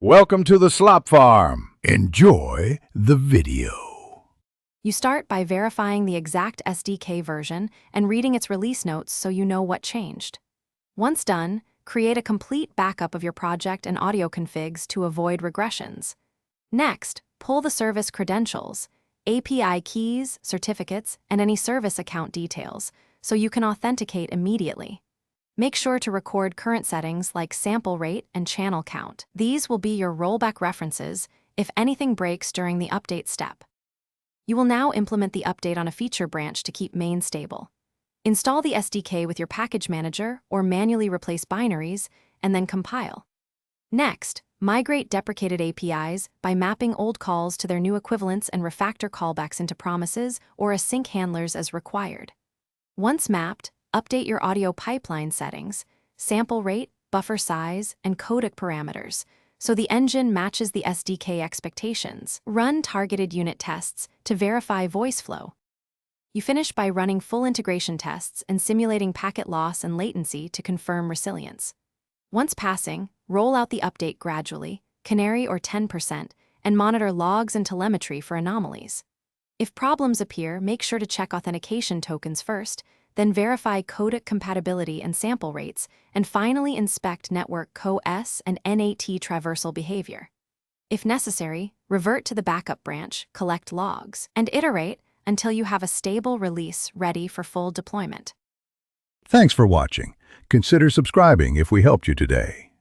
Welcome to the slop farm. Enjoy the video. You start by verifying the exact SDK version and reading its release notes so you know what changed. Once done, create a complete backup of your project and audio configs to avoid regressions. Next, pull the service credentials, API keys, certificates, and any service account details so you can authenticate immediately. Make sure to record current settings like sample rate and channel count. These will be your rollback references if anything breaks during the update step. You will now implement the update on a feature branch to keep main stable. Install the SDK with your package manager or manually replace binaries, and then compile. Next, migrate deprecated APIs by mapping old calls to their new equivalents and refactor callbacks into promises or async handlers as required. Once mapped, update your audio pipeline settings, sample rate, buffer size, and codec parameters so the engine matches the SDK expectations. Run targeted unit tests to verify voice flow. You finish by running full integration tests and simulating packet loss and latency to confirm resilience. Once passing, roll out the update gradually, canary or 10%, and monitor logs and telemetry for anomalies. If problems appear, make sure to check authentication tokens first, then verify codec compatibility and sample rates, and finally inspect network co-S and NAT traversal behavior. If necessary, revert to the backup branch, collect logs, and iterate until you have a stable release ready for full deployment. Thanks for watching. Consider subscribing if we helped you today.